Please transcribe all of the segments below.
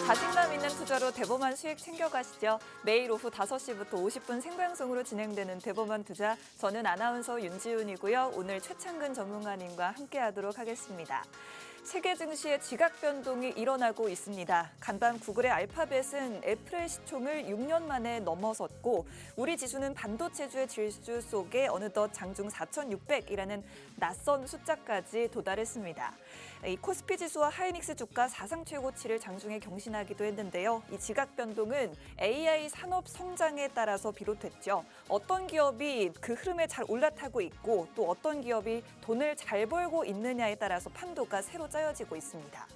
자신감 있는 투자로 대범한 수익 챙겨가시죠. 매일 오후 5시부터 50분 생방송으로 진행되는 대범한 투자. 저는 아나운서 윤지훈이고요. 오늘 최창근 전문가님과 함께하도록 하겠습니다. 세계 증시의 지각 변동이 일어나고 있습니다. 간밤 구글의 알파벳은 애플의 시총을 6년 만에 넘어섰고 우리 지수는 반도체주의 질주 속에 어느덧 장중 4,600이라는 낯선 숫자까지 도달했습니다. 이 코스피 지수와 하이닉스 주가 사상 최고치를 장중에 경신하기도 했는데요. 이 지각 변동은 AI 산업 성장에 따라서 비롯됐죠. 어떤 기업이 그 흐름에 잘 올라타고 있고 또 어떤 기업이 돈을 잘 벌고 있느냐에 따라서 판도가 새로 짜여지고 있습니다.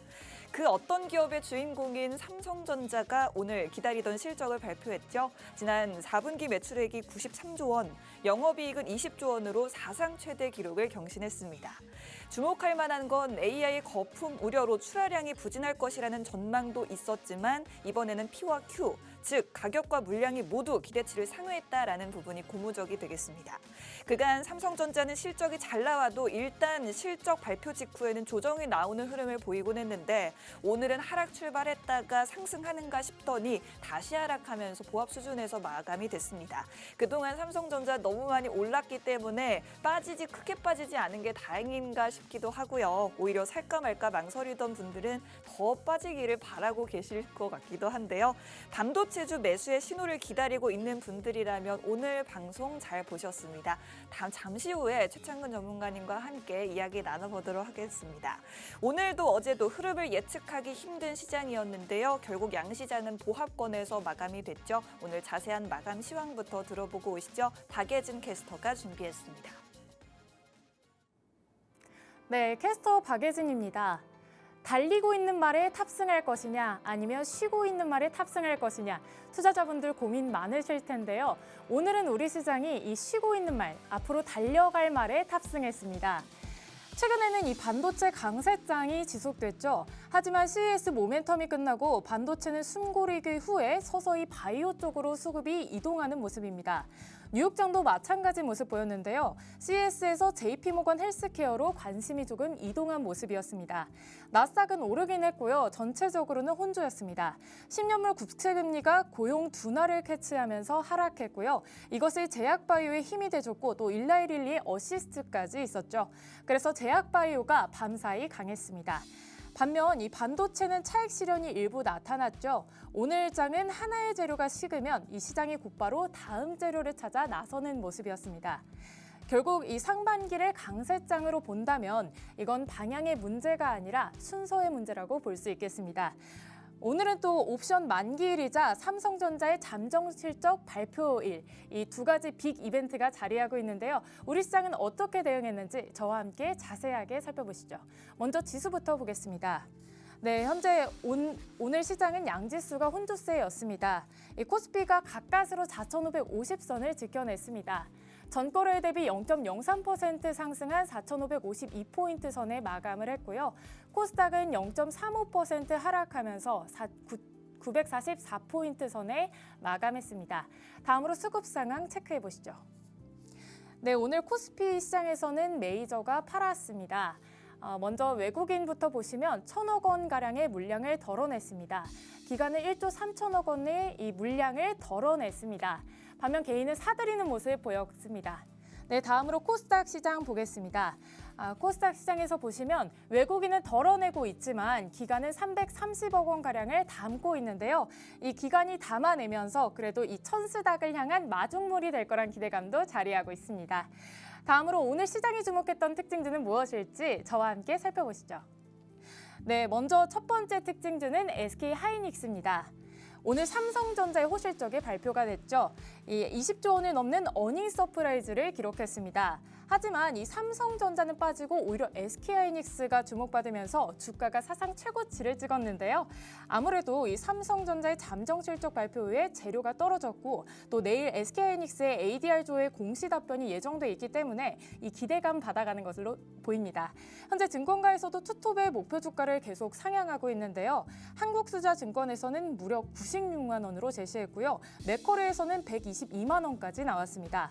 그 어떤 기업의 주인공인 삼성전자가 오늘 기다리던 실적을 발표했죠. 지난 4분기 매출액이 93조 원, 영업이익은 20조 원으로 사상 최대 기록을 경신했습니다. 주목할 만한 건 AI 거품 우려로 출하량이 부진할 것이라는 전망도 있었지만 이번에는 P와 Q, 즉 가격과 물량이 모두 기대치를 상회했다라는 부분이 고무적이 되겠습니다. 그간 삼성전자는 실적이 잘 나와도 일단 실적 발표 직후에는 조정이 나오는 흐름을 보이곤 했는데 오늘은 하락 출발했다가 상승하는가 싶더니 다시 하락하면서 보합 수준에서 마감이 됐습니다. 그동안 삼성전자 너무 많이 올랐기 때문에 크게 빠지지 않은 게 다행인가 싶기도 하고요. 오히려 살까 말까 망설이던 분들은 더 빠지기를 바라고 계실 것 같기도 한데요. 반도체주 매수의 신호를 기다리고 있는 분들이라면 오늘 방송 잘 보셨습니다. 잠시 후에 최창근 전문가님과 함께 이야기 나눠보도록 하겠습니다. 오늘도 어제도 흐름을 예측하기 힘든 시장이었는데요. 결국 양시장은 보합권에서 마감이 됐죠. 오늘 자세한 마감 시황부터 들어보고 오시죠. 박예진 캐스터가 준비했습니다. 네, 캐스터 박예진입니다. 달리고 있는 말에 탑승할 것이냐 아니면 쉬고 있는 말에 탑승할 것이냐 투자자분들 고민 많으실 텐데요. 오늘은 우리 시장이 이 쉬고 있는 말, 앞으로 달려갈 말에 탑승했습니다. 최근에는 이 반도체 강세장이 지속됐죠. 하지만 CES 모멘텀이 끝나고 반도체는 숨고르기 후에 서서히 바이오 쪽으로 수급이 이동하는 모습입니다. 뉴욕장도 마찬가지 모습 보였는데요. CES에서 JP모건 헬스케어로 관심이 조금 이동한 모습이었습니다. 나스닥은 오르긴 했고요. 전체적으로는 혼조였습니다. 10년물 국채금리가 고용 둔화를 캐치하면서 하락했고요. 이것이 제약바이오에 힘이 돼줬고 또 일라이릴리의 어시스트까지 있었죠. 그래서 제약바이오가 밤사이 강했습니다. 반면 이 반도체는 차익 실현이 일부 나타났죠. 오늘 장은 하나의 재료가 식으면 이 시장이 곧바로 다음 재료를 찾아 나서는 모습이었습니다. 결국 이 상반기를 강세장으로 본다면 이건 방향의 문제가 아니라 순서의 문제라고 볼 수 있겠습니다. 오늘은 또 옵션 만기일이자 삼성전자의 잠정 실적 발표일, 이 두 가지 빅 이벤트가 자리하고 있는데요. 우리 시장은 어떻게 대응했는지 저와 함께 자세하게 살펴보시죠. 먼저 지수부터 보겠습니다. 네, 현재 오늘 시장은 양지수가 혼조세였습니다. 이 코스피가 가까스로 4,550선을 지켜냈습니다. 전거래일 대비 0.03% 상승한 4,552포인트 선에 마감을 했고요. 코스닥은 0.35% 하락하면서 944포인트 선에 마감했습니다. 다음으로 수급 상황 체크해 보시죠. 네, 오늘 코스피 시장에서는 메이저가 팔았습니다. 먼저 외국인부터 보시면 1,000억 원가량의 물량을 덜어냈습니다. 기관은 1조 3천억 원의 이 물량을 덜어냈습니다. 반면 개인은 사들이는 모습을 보였습니다. 네, 다음으로 코스닥 시장 보겠습니다. 코스닥 시장에서 보시면 외국인은 덜어내고 있지만 기관은 330억 원가량을 담고 있는데요. 이 기관이 담아내면서 그래도 이 천스닥을 향한 마중물이 될 거란 기대감도 자리하고 있습니다. 다음으로 오늘 시장이 주목했던 특징주는 무엇일지 저와 함께 살펴보시죠. 네, 먼저 첫 번째 특징주는 SK하이닉스입니다. 오늘 삼성전자의 호실적이 발표가 됐죠. 20조 원을 넘는 어닝 서프라이즈를 기록했습니다. 하지만 이 삼성전자는 빠지고 오히려 SK하이닉스가 주목받으면서 주가가 사상 최고치를 찍었는데요. 아무래도 이 삼성전자의 잠정 실적 발표 후에 재료가 떨어졌고 또 내일 SK하이닉스의 ADR조의 공시 답변이 예정돼 있기 때문에 이 기대감 받아가는 것으로 보입니다. 현재 증권가에서도 투톱의 목표 주가를 계속 상향하고 있는데요. 한국투자증권에서는 무려 96만 원으로 제시했고요. 맥커리에서는 122만 원까지 나왔습니다.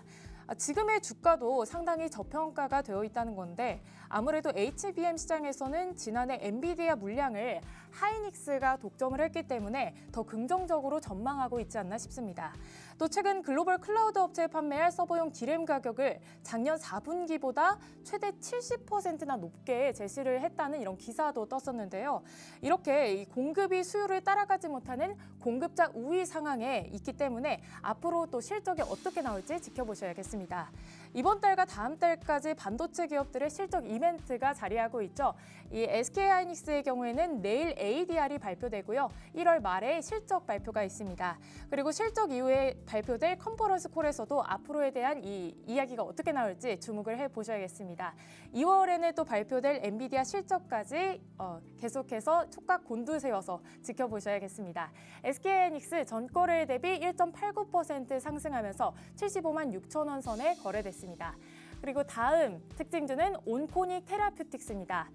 지금의 주가도 상당히 저평가가 되어 있다는 건데 아무래도 HBM 시장에서는 지난해 엔비디아 물량을 하이닉스가 독점을 했기 때문에 더 긍정적으로 전망하고 있지 않나 싶습니다. 또 최근 글로벌 클라우드 업체에 판매할 서버용 D램 가격을 작년 4분기보다 최대 70%나 높게 제시를 했다는 이런 기사도 떴었는데요. 이렇게 이 공급이 수요를 따라가지 못하는 공급자 우위 상황에 있기 때문에 앞으로 또 실적이 어떻게 나올지 지켜보셔야겠습니다. 이번 달과 다음 달까지 반도체 기업들의 실적 이벤트가 자리하고 있죠. 이 SK하이닉스의 경우에는 내일 ADR이 발표되고요. 1월 말에 실적 발표가 있습니다. 그리고 실적 이후에 발표될 컨퍼런스 콜에서도 앞으로에 대한 이 이야기가 어떻게 나올지 주목을 해보셔야겠습니다. 2월에는 또 발표될 엔비디아 실적까지 계속해서 촉각 곤두세워서 지켜보셔야겠습니다. SK하이닉스 전거래 대비 1.89% 상승하면서 75만 6천 원 선에 거래됐습니다. 그리고 다음 특징주는 온코닉 테라퓨틱스입니다.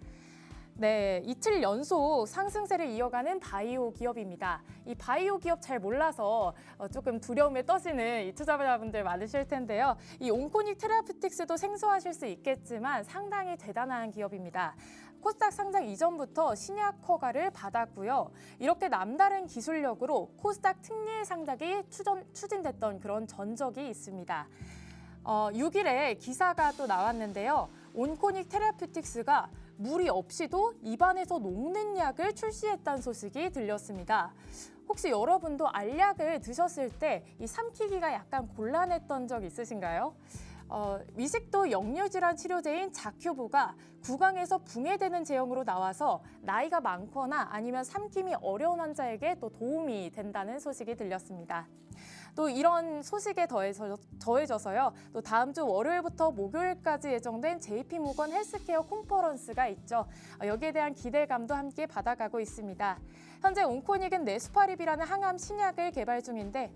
네, 이틀 연속 상승세를 이어가는 바이오 기업입니다. 이 바이오 기업 잘 몰라서 조금 두려움에 떠시는 이 투자자분들 많으실 텐데요. 이 온코닉 테라퓨틱스도 생소하실 수 있겠지만 상당히 대단한 기업입니다. 코스닥 상장 이전부터 신약 허가를 받았고요. 이렇게 남다른 기술력으로 코스닥 특례 상장이 추진됐던 그런 전적이 있습니다. 6일에 기사가 또 나왔는데요. 온코닉 테라퓨틱스가 무리 없이도 입안에서 녹는 약을 출시했다는 소식이 들렸습니다. 혹시 여러분도 알약을 드셨을 때 이 삼키기가 약간 곤란했던 적 있으신가요? 미식도 역류질환 치료제인 자큐브가 구강에서 붕해되는 제형으로 나와서 나이가 많거나 아니면 삼킴이 어려운 환자에게 또 도움이 된다는 소식이 들렸습니다. 또 이런 소식에 더해져서요. 또 다음 주 월요일부터 목요일까지 예정된 JP모건 헬스케어 컨퍼런스가 있죠. 여기에 대한 기대감도 함께 받아가고 있습니다. 현재 온코닉은 네스파립이라는 항암 신약을 개발 중인데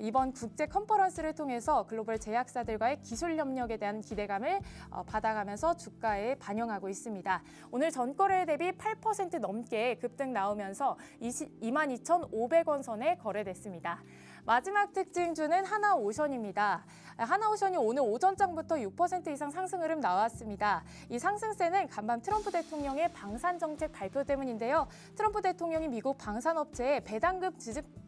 이번 국제 컨퍼런스를 통해서 글로벌 제약사들과의 기술 협력에 대한 기대감을 받아가면서 주가에 반영하고 있습니다. 오늘 전거래 대비 8% 넘게 급등 나오면서 22,500원 선에 거래됐습니다. 마지막 특징주는 하나오션입니다. 하나오션이 오늘 오전장부터 6% 이상 상승 흐름 나왔습니다. 이 상승세는 간밤 트럼프 대통령의 방산 정책 발표 때문인데요. 트럼프 대통령이 미국 방산업체에 배당금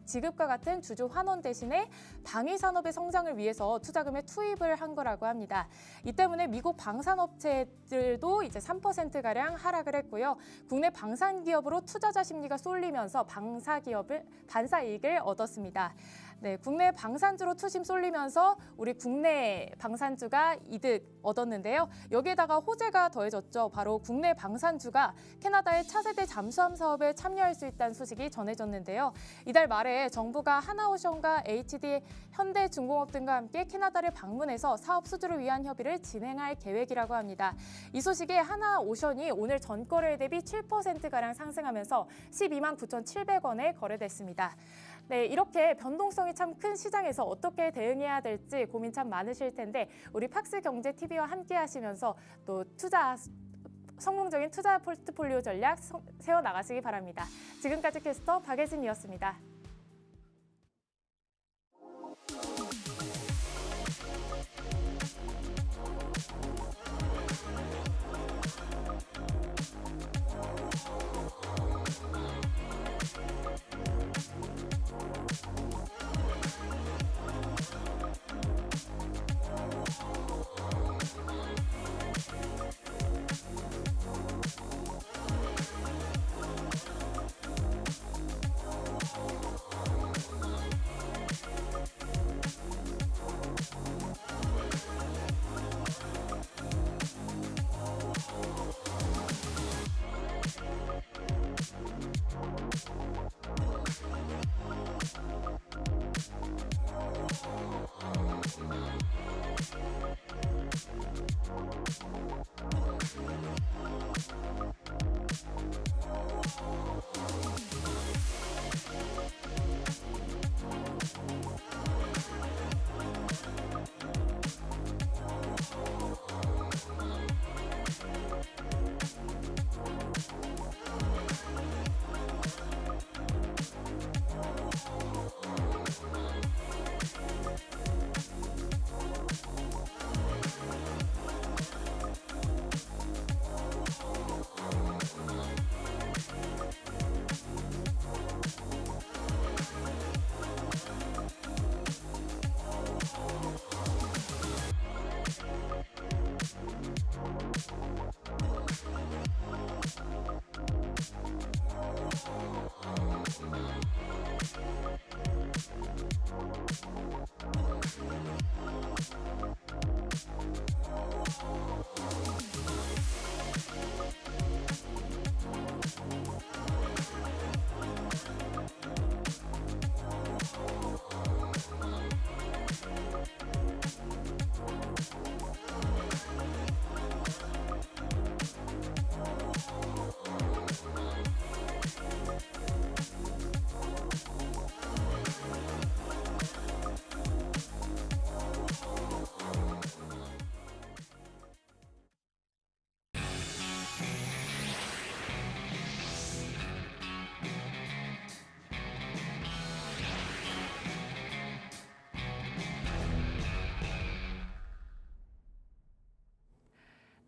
지급과 같은 주주 환원 대신에 방위 산업의 성장을 위해서 투자금에 투입을 한 거라고 합니다. 이 때문에 미국 방산업체들도 이제 3%가량 하락을 했고요. 국내 방산 기업으로 투자자 심리가 쏠리면서 반사 이익을 얻었습니다. 네, 국내 방산주로 투심 쏠리면서 우리 국내 방산주가 이득 얻었는데요. 여기에다가 호재가 더해졌죠. 바로 국내 방산주가 캐나다의 차세대 잠수함 사업에 참여할 수 있다는 소식이 전해졌는데요. 이달 말에 정부가 하나오션과 HD, 현대중공업 등과 함께 캐나다를 방문해서 사업 수주를 위한 협의를 진행할 계획이라고 합니다. 이 소식에 하나오션이 오늘 전거래 대비 7%가량 상승하면서 12만 9,700원에 거래됐습니다. 네, 이렇게 변동성이 참 큰 시장에서 어떻게 대응해야 될지 고민 참 많으실 텐데 우리 팍스경제TV와 함께 하시면서 또 성공적인 투자 포트폴리오 전략 세워나가시기 바랍니다. 지금까지 캐스터 박예진이었습니다.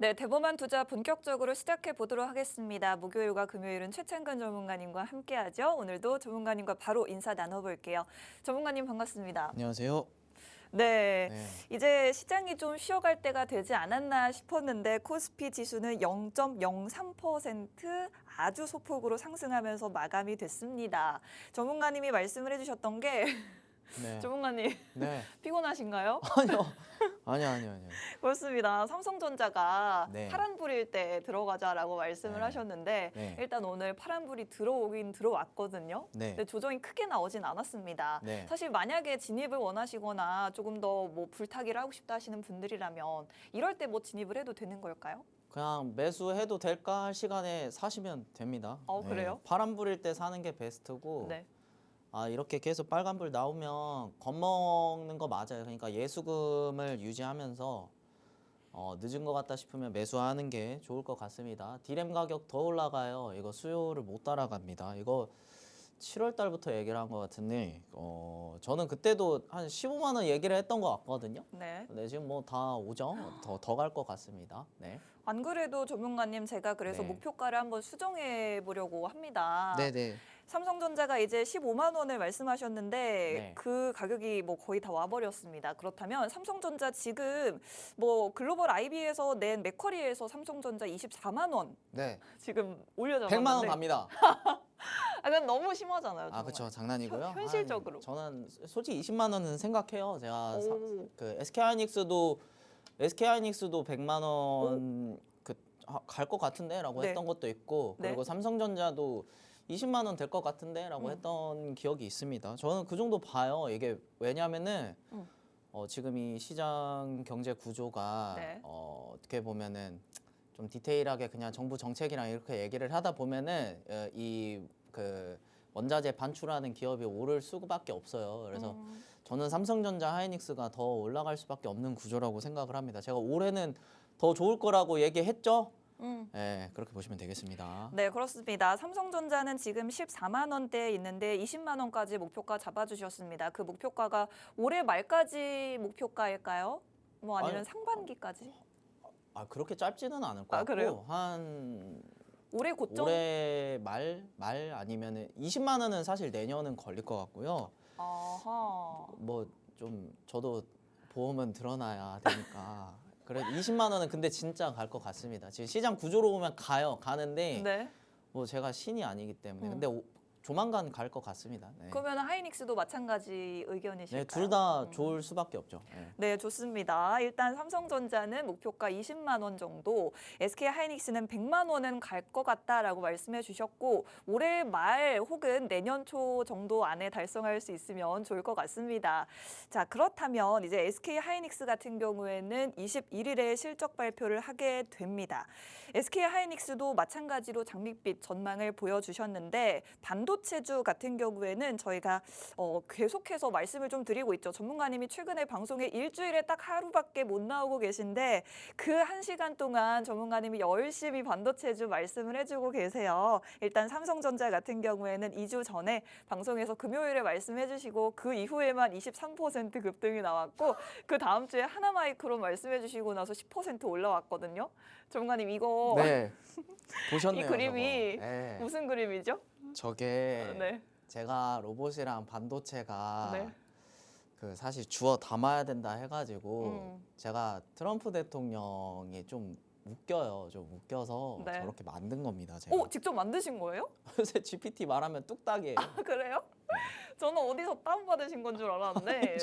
네, 대범한 투자 본격적으로 시작해 보도록 하겠습니다. 목요일과 금요일은 최창근 전문가님과 함께하죠. 오늘도 전문가님과 바로 인사 나눠볼게요. 전문가님 반갑습니다. 안녕하세요. 네, 네. 이제 시장이 좀 쉬어갈 때가 되지 않았나 싶었는데 코스피 지수는 0.03% 아주 소폭으로 상승하면서 마감이 됐습니다. 전문가님이 말씀을 해주셨던 게 네. 전문가님 네. 피곤하신가요? 아니요. 그렇습니다. 삼성전자가 네. 파란불일 때 들어가자라고 말씀을 네. 하셨는데 네. 일단 오늘 파란불이 들어오긴 들어왔거든요. 네. 근데 조정이 크게 나오진 않았습니다. 네. 사실 만약에 진입을 원하시거나 조금 더 뭐 불타기를 하고 싶다 하시는 분들이라면 이럴 때 뭐 진입을 해도 되는 걸까요? 그냥 매수해도 될까 할 시간에 사시면 됩니다. 그래요? 파란불일 때 사는 게 베스트고 네. 이렇게 계속 빨간불 나오면 겁먹는 거 맞아요. 그러니까 예수금을 유지하면서 늦은 것 같다 싶으면 매수하는 게 좋을 것 같습니다. 디램 가격 더 올라가요. 이거 수요를 못 따라갑니다. 이거 7월 달부터 얘기를 한 것 같은데 저는 그때도 한 15만 원 얘기를 했던 것 같거든요. 네. 근데 지금 뭐 다 오죠. 더 갈 것 같습니다. 네. 안 그래도 전문가님 제가 그래서 네. 목표가를 한번 수정해 보려고 합니다. 네네. 삼성전자가 이제 15만 원을 말씀하셨는데 네. 그 가격이 뭐 거의 다 와버렸습니다. 그렇다면 삼성전자 지금 뭐 글로벌 IB에서 낸 맥쿼리에서 삼성전자 24만 원 네. 지금 올려잡았는데 100만 원 갑니다. 그건 너무 심하잖아요. 정말. 그렇죠. 장난이고요. 현실적으로. 저는 솔직히 20만 원은 생각해요. 제가 오. 그 SK하이닉스도 100만 원 갈 것 같은데라고 네. 했던 것도 있고 네. 그리고 삼성전자도 20만 원 될 것 같은데라고 음. 했던 기억이 있습니다. 저는 그 정도 봐요. 이게 왜냐면은 지금 이 시장 경제 구조가 네. 어떻게 보면은 좀 디테일하게 그냥 정부 정책이랑 이렇게 얘기를 하다 보면은 이 그 원자재 반출하는 기업이 오를 수밖에 없어요. 그래서 저는 삼성전자, 하이닉스가 더 올라갈 수밖에 없는 구조라고 생각을 합니다. 제가 올해는 더 좋을 거라고 얘기했죠. 네, 그렇게 보시면 되겠습니다. 네, 그렇습니다. 삼성전자는 지금 14만 원대에 있는데 20만 원까지 목표가 잡아주셨습니다. 그 목표가가 올해 말까지 목표가일까요? 뭐 아니면 아니, 상반기까지? 그렇게 짧지는 않을 것 같고 그래요? 한 올해 고점? 올해 말 아니면은 20만 원은 사실 내년은 걸릴 것 같고요. 아하. 뭐 좀 저도 보험은 들어놔야 되니까. 그래 20만 원은 근데 진짜 갈 것 같습니다. 지금 시장 구조로 보면 가는데 네. 뭐 제가 신이 아니기 때문에 근데 조만간 갈 것 같습니다. 네. 그러면 하이닉스도 마찬가지 의견이실까요? 네, 둘 다 좋을 수밖에 없죠. 네. 네, 좋습니다. 일단 삼성전자는 목표가 20만 원 정도, SK 하이닉스는 100만 원은 갈 것 같다라고 말씀해 주셨고 올해 말 혹은 내년 초 정도 안에 달성할 수 있으면 좋을 것 같습니다. 자, 그렇다면 이제 SK 하이닉스 같은 경우에는 21일에 실적 발표를 하게 됩니다. SK 하이닉스도 마찬가지로 장밋빛 전망을 보여주셨는데 반도체주 같은 경우에는 저희가 계속해서 말씀을 좀 드리고 있죠. 전문가님이 최근에 방송에 일주일에 딱 하루밖에 못 나오고 계신데 그 1시간 동안 전문가님이 열심히 반도체주 말씀을 해주고 계세요. 일단 삼성전자 같은 경우에는 2주 전에 방송에서 금요일에 말씀해 주시고 그 이후에만 23% 급등이 나왔고 그 다음 주에 하나마이크론 말씀해 주시고 나서 10% 올라왔거든요. 전문가님 이거 네. 보셨네요. 이 그림이 저거. 네. 무슨 그림이죠? 저게 네. 제가 로봇이랑 반도체가 네. 그 사실 주워 담아야 된다 해가지고 제가 트럼프 대통령이 좀 웃겨요. 좀 웃겨서 네. 저렇게 만든 겁니다. 제가. 직접 만드신 거예요? 요새 GPT 말하면 뚝딱이에요. 그래요? 저는 어디서 다운받으신 건 줄 알았는데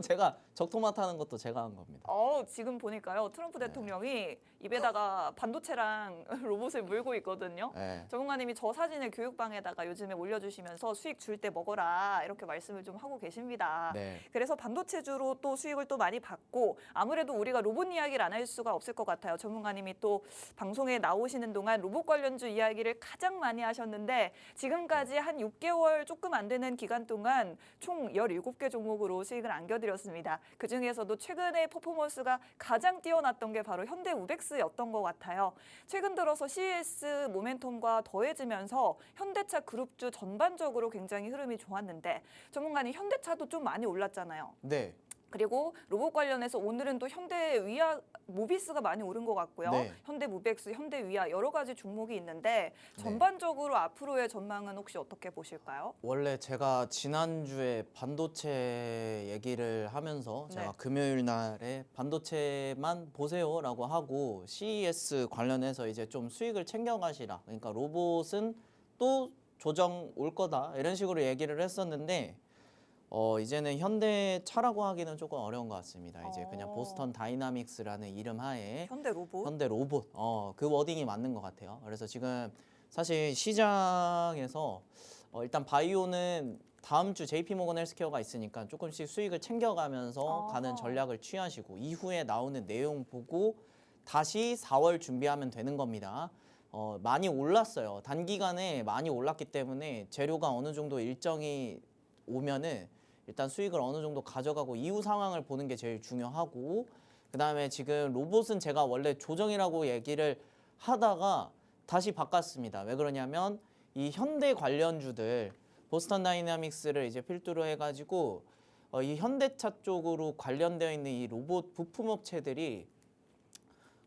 제가 적토마트 하는 것도 제가 한 겁니다. 지금 보니까요. 트럼프 대통령이 입에다가 반도체랑 로봇을 물고 있거든요. 네. 전문가님이 저 사진을 교육방에다가 요즘에 올려주시면서 수익 줄 때 먹어라 이렇게 말씀을 좀 하고 계십니다. 네. 그래서 반도체주로 또 수익을 또 많이 받고 아무래도 우리가 로봇 이야기를 안 할 수가 없을 것 같아요. 전문가님이 또 방송에 나오시는 동안 로봇 관련주 이야기를 가장 많이 하셨는데 지금까지 한 6개월 조금 안 되는 기간 동안 총 17개 종목으로 수익을 안겨드렸습니다. 그중에서도 최근에 퍼포먼스가 가장 뛰어났던 게 바로 현대우백스였던 것 같아요. 최근 들어서 CES 모멘텀과 더해지면서 현대차 그룹주 전반적으로 굉장히 흐름이 좋았는데 전문가님 현대차도 좀 많이 올랐잖아요. 네. 그리고 로봇 관련해서 오늘은 또 현대위아 모비스가 많이 오른 것 같고요. 네. 현대무벡스, 현대위아 여러 가지 종목이 있는데 네. 전반적으로 앞으로의 전망은 혹시 어떻게 보실까요? 원래 제가 지난주에 반도체 얘기를 하면서 제가 네. 금요일 날에 반도체만 보세요라고 하고 CES 관련해서 이제 좀 수익을 챙겨가시라. 그러니까 로봇은 또 조정 올 거다. 이런 식으로 얘기를 했었는데 이제는 현대차라고 하기는 조금 어려운 것 같습니다. 이제 그냥 보스턴 다이나믹스라는 이름 하에 현대 로봇? 현대 로봇 그 워딩이 맞는 것 같아요. 그래서 지금 사실 시장에서 일단 바이오는 다음 주 JP모건 헬스케어가 있으니까 조금씩 수익을 챙겨가면서 가는 전략을 취하시고 이후에 나오는 내용 보고 다시 4월 준비하면 되는 겁니다. 많이 올랐어요. 단기간에 많이 올랐기 때문에 재료가 어느 정도 일정이 오면은 일단 수익을 어느 정도 가져가고 이후 상황을 보는 게 제일 중요하고, 그다음에 지금 로봇은 제가 원래 조정이라고 얘기를 하다가 다시 바꿨습니다. 왜 그러냐면 이 현대 관련주들 보스턴 다이나믹스를 이제 필두로 해가지고 이 현대차 쪽으로 관련되어 있는 이 로봇 부품 업체들이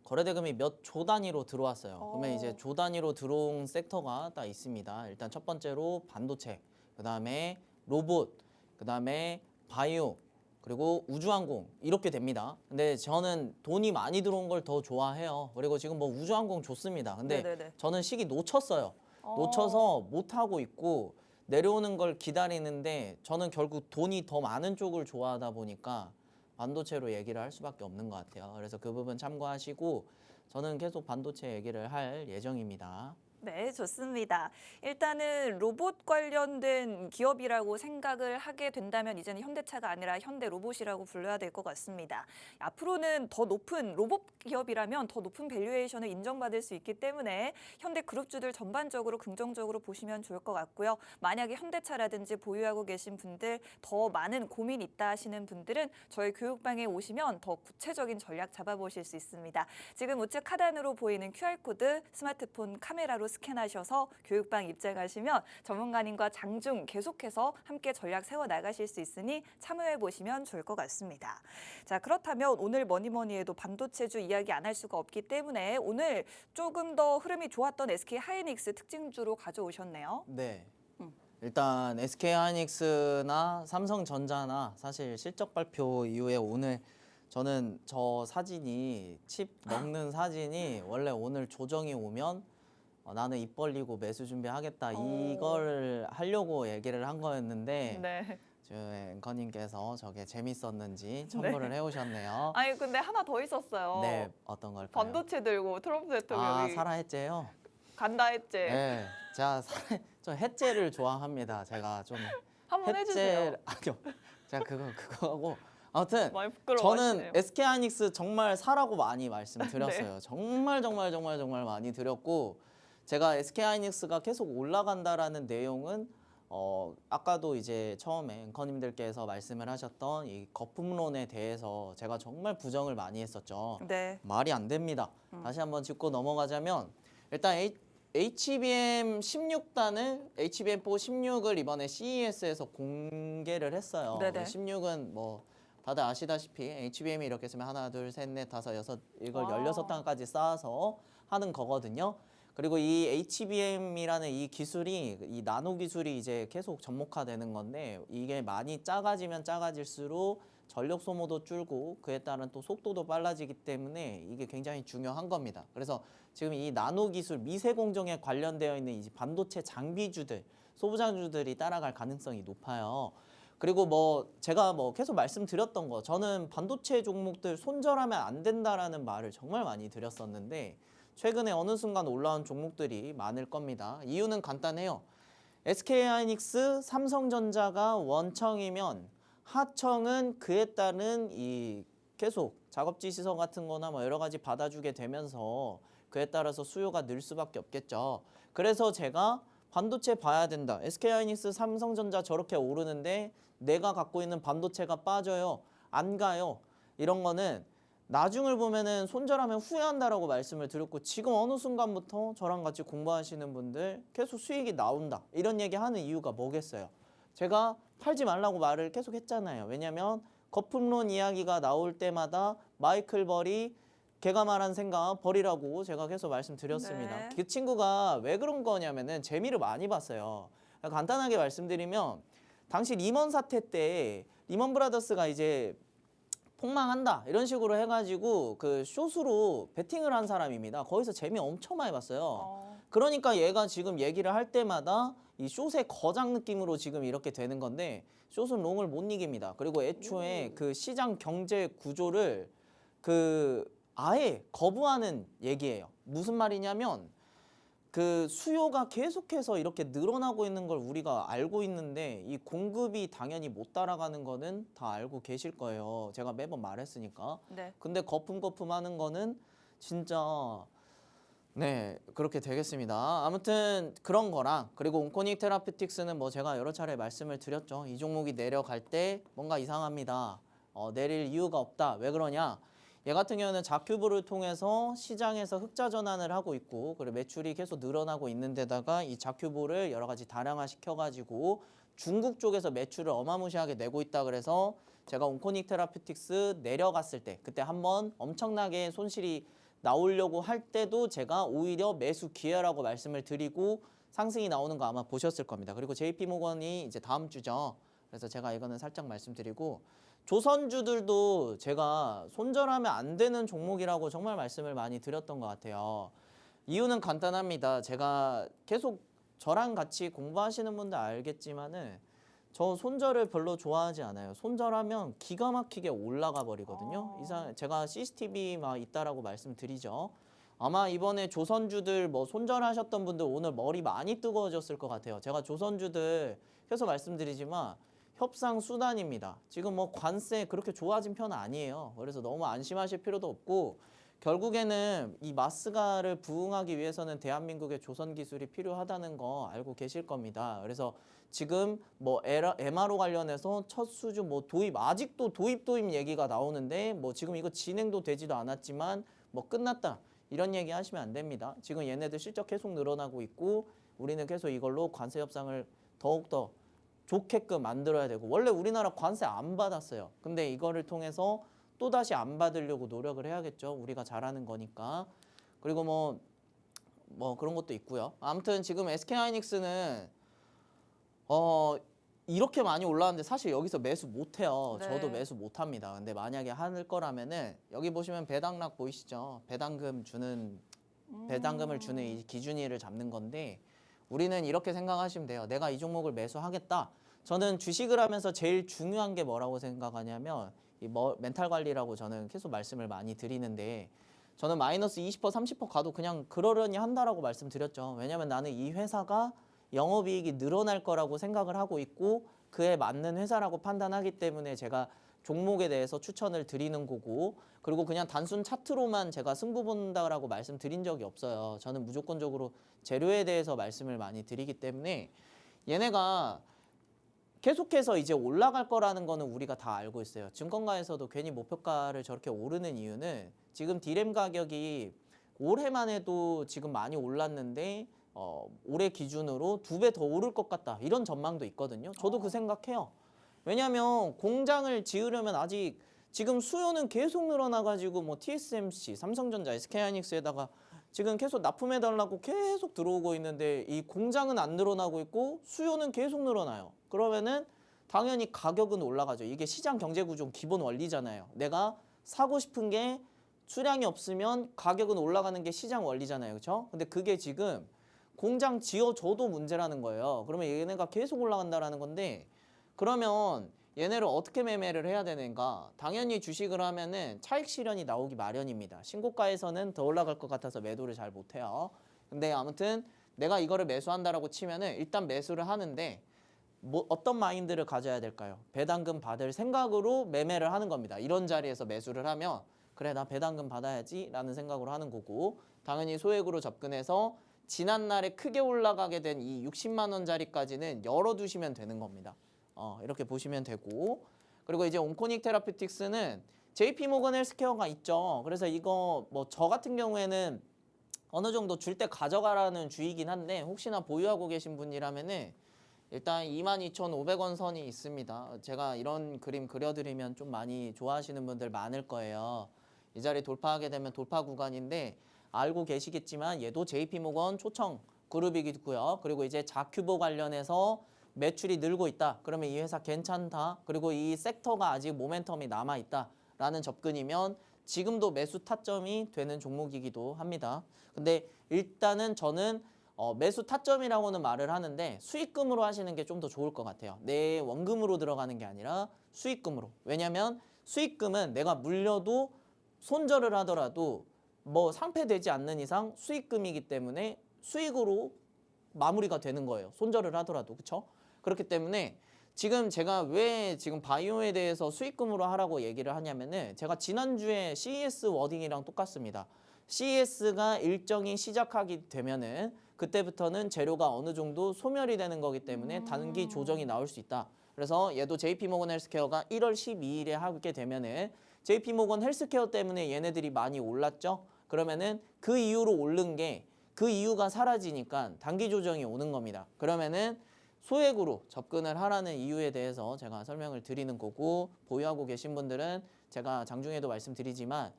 거래대금이 몇 조 단위로 들어왔어요. 그러면 이제 조 단위로 들어온 섹터가 딱 있습니다. 일단 첫 번째로 반도체, 그다음에 로봇, 그다음에 바이오, 그리고 우주항공 이렇게 됩니다. 근데 저는 돈이 많이 들어온 걸 더 좋아해요. 그리고 지금 뭐 우주항공 좋습니다. 근데 네네네. 저는 시기 놓쳤어요. 놓쳐서 못 하고 있고 내려오는 걸 기다리는데 저는 결국 돈이 더 많은 쪽을 좋아하다 보니까 반도체로 얘기를 할 수밖에 없는 것 같아요. 그래서 그 부분 참고하시고 저는 계속 반도체 얘기를 할 예정입니다. 네, 좋습니다. 일단은 로봇 관련된 기업이라고 생각을 하게 된다면 이제는 현대차가 아니라 현대로봇이라고 불러야 될 것 같습니다. 앞으로는 더 높은 로봇 기업이라면 더 높은 밸류에이션을 인정받을 수 있기 때문에 현대그룹주들 전반적으로 긍정적으로 보시면 좋을 것 같고요. 만약에 현대차라든지 보유하고 계신 분들 더 많은 고민 있다 하시는 분들은 저희 교육방에 오시면 더 구체적인 전략 잡아보실 수 있습니다. 지금 우측 하단으로 보이는 QR코드 스마트폰 카메라로 스캔하셔서 교육방 입장하시면 전문가님과 장중 계속해서 함께 전략 세워 나가실 수 있으니 참여해 보시면 좋을 것 같습니다. 자, 그렇다면 오늘 뭐니 해도 반도체주 이야기 안 할 수가 없기 때문에 오늘 조금 더 흐름이 좋았던 SK 하이닉스 특징주로 가져오셨네요. 네. 일단 SK 하이닉스나 삼성전자나 사실 실적 발표 이후에 오늘 저는 저 사진이 칩 먹는 사진이 원래 오늘 조정이 오면 나는 입 벌리고 매수 준비하겠다 이걸 하려고 얘기를 한 거였는데 네. 지금 앵커님께서 저게 재밌었는지 첨부를 해오셨네요. 아니 근데 하나 더 있었어요. 네, 어떤 걸까요? 반도체 들고 트럼프 대통령이 살아 해째요? 간다 했지. 네, 제가 저 해째를 좋아합니다. 제가 좀 한번 해주세요. 아니요, 제가 그거하고 아무튼 많이 부끄러워하시네요. 저는 SK 하이닉스 정말 사라고 많이 말씀드렸어요. 정말 많이 드렸고 제가 SK 하이닉스가 계속 올라간다라는 내용은 아까도 이제 처음에 앵커님들께서 말씀을 하셨던 이 거품론에 대해서 제가 정말 부정을 많이 했었죠. 네. 말이 안 됩니다. 다시 한번 짚고 넘어가자면 일단 HBM 16단을 HBM4 16을 이번에 CES에서 공개를 했어요. 네네. 16은 뭐 다들 아시다시피 HBM이 이렇게 있으면 하나, 둘, 셋, 넷, 다섯, 여섯 이걸 와. 16단까지 쌓아서 하는 거거든요. 그리고 이 HBM이라는 이 기술이 이 나노 기술이 이제 계속 접목화되는 건데 이게 많이 작아지면 작아질수록 전력 소모도 줄고 그에 따른 또 속도도 빨라지기 때문에 이게 굉장히 중요한 겁니다. 그래서 지금 이 나노 기술 미세 공정에 관련되어 있는 이 반도체 장비주들, 소부장주들이 따라갈 가능성이 높아요. 그리고 뭐 제가 뭐 계속 말씀드렸던 거 저는 반도체 종목들 손절하면 안 된다라는 말을 정말 많이 드렸었는데 최근에 어느 순간 올라온 종목들이 많을 겁니다. 이유는 간단해요. SK 하이닉스, 삼성전자가 원청이면 하청은 그에 따른 이 계속 작업지 시설 같은 거나 뭐 여러 가지 받아주게 되면서 그에 따라서 수요가 늘 수밖에 없겠죠. 그래서 제가 반도체 봐야 된다. SK 하이닉스, 삼성전자 저렇게 오르는데 내가 갖고 있는 반도체가 빠져요. 안 가요. 이런 거는 나중을 보면은 손절하면 후회한다라고 말씀을 드렸고 지금 어느 순간부터 저랑 같이 공부하시는 분들 계속 수익이 나온다. 이런 얘기 하는 이유가 뭐겠어요? 제가 팔지 말라고 말을 계속 했잖아요. 왜냐면 거품론 이야기가 나올 때마다 마이클 벌이 걔가 말한 생각 버리라고 제가 계속 말씀드렸습니다. 네. 그 친구가 왜 그런 거냐면은 재미를 많이 봤어요. 간단하게 말씀드리면 당시 리먼 사태 때 리먼 브라더스가 이제 폭망한다 이런 식으로 해가지고 그 숏으로 베팅을 한 사람입니다. 거기서 재미 엄청 많이 봤어요. 그러니까 얘가 지금 얘기를 할 때마다 이 숏의 거장 느낌으로 지금 이렇게 되는 건데 숏은 롱을 못 이깁니다. 그리고 애초에 그 시장 경제 구조를 그 아예 거부하는 얘기예요. 무슨 말이냐면 그 수요가 계속해서 이렇게 늘어나고 있는 걸 우리가 알고 있는데 이 공급이 당연히 못 따라가는 거는 다 알고 계실 거예요. 제가 매번 말했으니까. 네. 근데 거품거품 하는 거는 진짜 네 그렇게 되겠습니다. 아무튼 그런 거랑 그리고 온코닉 테라피틱스는 뭐 제가 여러 차례 말씀을 드렸죠. 이 종목이 내려갈 때 뭔가 이상합니다. 내릴 이유가 없다. 왜 그러냐? 얘 같은 경우는 자큐브를 통해서 시장에서 흑자 전환을 하고 있고 그리고 매출이 계속 늘어나고 있는 데다가 이 자큐브를 여러 가지 다량화 시켜가지고 중국 쪽에서 매출을 어마무시하게 내고 있다 그래서 제가 온코닉 테라피틱스 내려갔을 때 그때 한번 엄청나게 손실이 나오려고 할 때도 제가 오히려 매수 기회라고 말씀을 드리고 상승이 나오는 거 아마 보셨을 겁니다. 그리고 JP모건이 이제 다음 주죠. 그래서 제가 이거는 살짝 말씀드리고 조선주들도 제가 손절하면 안 되는 종목이라고 정말 말씀을 많이 드렸던 것 같아요. 이유는 간단합니다. 제가 계속 저랑 같이 공부하시는 분들 알겠지만은 저 손절을 별로 좋아하지 않아요. 손절하면 기가 막히게 올라가 버리거든요. 이상 제가 CCTV 막 있다라고 말씀드리죠. 아마 이번에 조선주들 뭐 손절하셨던 분들 오늘 머리 많이 뜨거워졌을 것 같아요. 제가 조선주들 계속 말씀드리지만 협상 수단입니다. 지금 뭐 관세 그렇게 좋아진 편은 아니에요. 그래서 너무 안심하실 필요도 없고 결국에는 이 마스가를 부응하기 위해서는 대한민국의 조선 기술이 필요하다는 거 알고 계실 겁니다. 그래서 지금 뭐 MRO 관련해서 첫 수주 뭐 도입 아직도 도입 얘기가 나오는데 뭐 지금 이거 진행도 되지도 않았지만 뭐 끝났다 이런 얘기 하시면 안 됩니다. 지금 얘네들 실적 계속 늘어나고 있고 우리는 계속 이걸로 관세 협상을 더욱더 좋게끔 만들어야 되고 원래 우리나라 관세 안 받았어요. 근데 이거를 통해서 또다시 안 받으려고 노력을 해야겠죠. 우리가 잘하는 거니까. 그리고 뭐 그런 것도 있고요. 아무튼 지금 SK하이닉스는 이렇게 많이 올라왔는데 사실 여기서 매수 못해요. 네. 저도 매수 못합니다. 근데 만약에 할 거라면은 여기 보시면 배당락 보이시죠? 배당금을 주는 이 기준일을 잡는 건데 우리는 이렇게 생각하시면 돼요. 내가 이 종목을 매수하겠다. 저는 주식을 하면서 제일 중요한 게 뭐라고 생각하냐면 멘탈 관리라고 저는 계속 말씀을 많이 드리는데 저는 마이너스 20% 30% 가도 그냥 그러려니 한다라고 말씀드렸죠. 왜냐하면 나는 이 회사가 영업이익이 늘어날 거라고 생각을 하고 있고 그에 맞는 회사라고 판단하기 때문에 제가 종목에 대해서 추천을 드리는 거고 그리고 그냥 단순 차트로만 제가 승부 본다라고 말씀드린 적이 없어요. 저는 무조건적으로 재료에 대해서 말씀을 많이 드리기 때문에 얘네가 계속해서 이제 올라갈 거라는 거는 우리가 다 알고 있어요. 증권가에서도 괜히 목표가를 저렇게 오르는 이유는 지금 디램 가격이 올해만 해도 지금 많이 올랐는데 올해 기준으로 2배 더 오를 것 같다. 이런 전망도 있거든요. 저도 그 생각해요. 왜냐하면 공장을 지으려면 아직 지금 수요는 계속 늘어나가지고 뭐 TSMC, 삼성전자, SK하이닉스에다가 지금 계속 납품해달라고 계속 들어오고 있는데 이 공장은 안 늘어나고 있고 수요는 계속 늘어나요. 그러면은 당연히 가격은 올라가죠. 이게 시장 경제 구조 기본 원리잖아요. 내가 사고 싶은 게 수량이 없으면 가격은 올라가는 게 시장 원리잖아요. 그렇죠? 근데 그게 지금 공장 지어줘도 문제라는 거예요. 그러면 얘네가 계속 올라간다라는 건데 그러면 얘네를 어떻게 매매를 해야 되는가? 당연히 주식을 하면은 차익 실현이 나오기 마련입니다. 신고가에서는 더 올라갈 것 같아서 매도를 잘 못해요. 근데 아무튼 내가 이거를 매수한다라고 치면은 일단 매수를 하는데 뭐 어떤 마인드를 가져야 될까요? 배당금 받을 생각으로 매매를 하는 겁니다. 이런 자리에서 매수를 하면 그래 나 배당금 받아야지 라는 생각으로 하는 거고 당연히 소액으로 접근해서 지난날에 크게 올라가게 된 이 60만 원짜리까지는 열어두시면 되는 겁니다. 이렇게 보시면 되고 그리고 이제 온코닉 테라피틱스는 JP모건 헬스케어가 있죠. 그래서 이거 뭐 저 같은 경우에는 어느 정도 줄 때 가져가라는 주의긴 한데 혹시나 보유하고 계신 분이라면은 일단 22,500원 선이 있습니다. 제가 이런 그림 그려드리면 좀 많이 좋아하시는 분들 많을 거예요. 이 자리 돌파하게 되면 돌파 구간인데 알고 계시겠지만 얘도 JP모건 초청 그룹이고요. 그리고 이제 자큐보 관련해서 매출이 늘고 있다. 그러면 이 회사 괜찮다. 그리고 이 섹터가 아직 모멘텀이 남아있다라는 접근이면 지금도 매수 타점이 되는 종목이기도 합니다. 근데 일단은 저는 매수 타점이라고는 말을 하는데 수익금으로 하시는 게 좀 더 좋을 것 같아요. 내 원금으로 들어가는 게 아니라 수익금으로. 왜냐면 수익금은 내가 물려도 손절을 하더라도 뭐 상폐되지 않는 이상 수익금이기 때문에 수익으로 마무리가 되는 거예요. 손절을 하더라도. 그렇죠? 그렇기 때문에 지금 제가 왜 지금 바이오에 대해서 수익금으로 하라고 얘기를 하냐면은 제가 지난주에 CES 워딩이랑 똑같습니다. CES가 일정이 시작하게 되면은 그때부터는 재료가 어느 정도 소멸이 되는 거기 때문에 단기 조정이 나올 수 있다. 그래서 얘도 JP모건 헬스케어가 1월 12일에 하게 되면은 JP모건 헬스케어 때문에 얘네들이 많이 올랐죠. 그러면은 그 이후로 오른 게 그 이유가 사라지니까 단기 조정이 오는 겁니다. 그러면은 소액으로 접근을 하라는 이유에 대해서 제가 설명을 드리는 거고, 보유하고 계신 분들은 제가 장중에도 말씀드리지만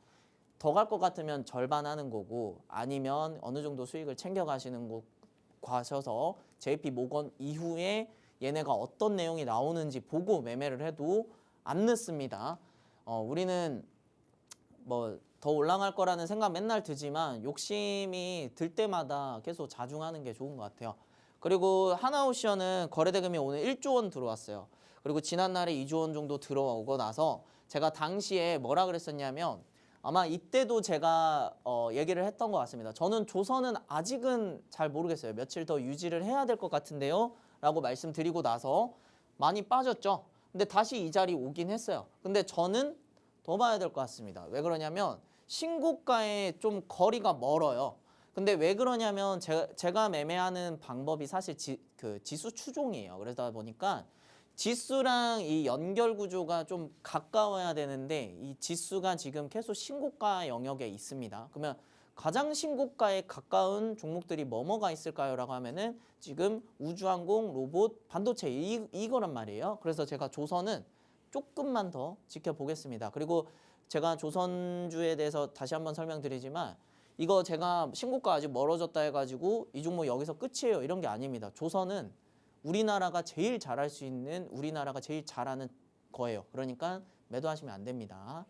더 갈 것 같으면 절반 하는 거고, 아니면 어느 정도 수익을 챙겨 가시는 곳 가셔서 JP모건 이후에 얘네가 어떤 내용이 나오는지 보고 매매를 해도 안 늦습니다. 우리는 뭐 더 올라갈 거라는 생각 맨날 드지만 욕심이 들 때마다 계속 자중하는 게 좋은 것 같아요. 그리고 하나오션은 거래대금이 오늘 1조 원 들어왔어요. 그리고 지난날에 2조 원 정도 들어오고 나서 제가 당시에 뭐라 그랬었냐면, 아마 이때도 제가 얘기를 했던 것 같습니다. 저는 조선은 아직은 잘 모르겠어요. 며칠 더 유지를 해야 될 것 같은데요 라고 말씀드리고 나서 많이 빠졌죠. 근데 다시 이 자리 오긴 했어요. 근데 저는 더 봐야 될 것 같습니다. 왜 그러냐면 신고가에 좀 거리가 멀어요. 근데 왜 그러냐면 제가 매매하는 방법이 사실 지수 추종이에요. 그러다 보니까 지수랑 이 연결 구조가 좀 가까워야 되는데 이 지수가 지금 계속 신고가 영역에 있습니다. 그러면 가장 신고가에 가까운 종목들이 뭐가 있을까요? 라고 하면은 지금 우주항공, 로봇, 반도체 이거란 말이에요. 그래서 제가 조선은 조금만 더 지켜보겠습니다. 그리고 제가 조선주에 대해서 다시 한번 설명드리지만 이거 제가 신고가 아직 멀어졌다 해가지고 이 종목 여기서 끝이에요 이런 게 아닙니다. 조선은 우리나라가 제일 잘할 수 있는, 우리나라가 제일 잘하는 거예요. 그러니까 매도하시면 안 됩니다.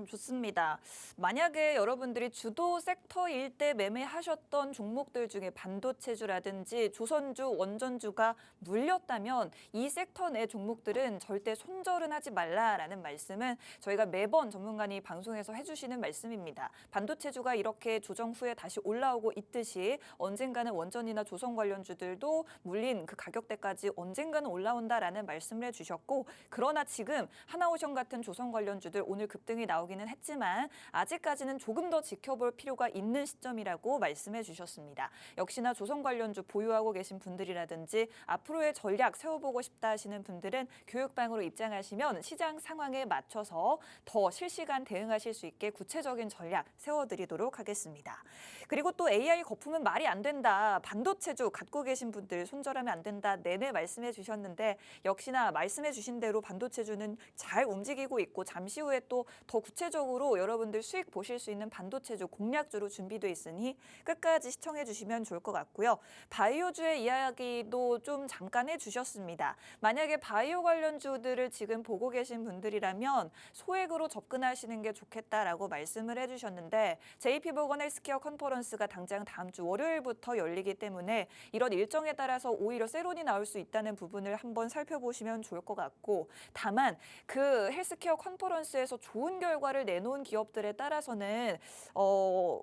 좋습니다. 만약에 여러분들이 주도 섹터일 때 매매하셨던 종목들 중에 반도체주라든지 조선주, 원전주가 물렸다면 이 섹터 내 종목들은 절대 손절은 하지 말라라는 말씀은 저희가 매번 전문가님 방송에서 해주시는 말씀입니다. 반도체주가 이렇게 조정 후에 다시 올라오고 있듯이 언젠가는 원전이나 조선 관련주들도 물린 그 가격대까지 언젠가는 올라온다라는 말씀을 해주셨고, 그러나 지금 하나오션 같은 조선 관련주들 오늘 급등이 나오기는 했지만 아직까지는 조금 더 지켜볼 필요가 있는 시점이라고 말씀해 주셨습니다. 역시나 조선 관련주 보유하고 계신 분들이라든지 앞으로의 전략 세워보고 싶다 하시는 분들은 교육방으로 입장하시면 시장 상황에 맞춰서 더 실시간 대응하실 수 있게 구체적인 전략 세워드리도록 하겠습니다. 그리고 또 AI 거품은 말이 안 된다. 반도체주 갖고 계신 분들 손절하면 안 된다. 내내 말씀해 주셨는데 역시나 말씀해 주신 대로 반도체주는 잘 움직이고 있고 잠시 후에 또 더 구체적으로 여러분들 수익 보실 수 있는 반도체주 공략주로 준비되어 있으니 끝까지 시청해 주시면 좋을 것 같고요. 바이오주의 이야기도 좀 잠깐 해주셨습니다. 만약에 바이오 관련주들을 지금 보고 계신 분들이라면 소액으로 접근하시는 게 좋겠다라고 말씀을 해주셨는데 JP모건 헬스케어 컨퍼런스가 당장 다음 주 월요일부터 열리기 때문에 이런 일정에 따라서 오히려 세론이 나올 수 있다는 부분을 한번 살펴보시면 좋을 것 같고, 다만 그 헬스케어 컨퍼런스에서 좋은 결과를 내놓은 기업들에 따라서는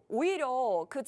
오히려 그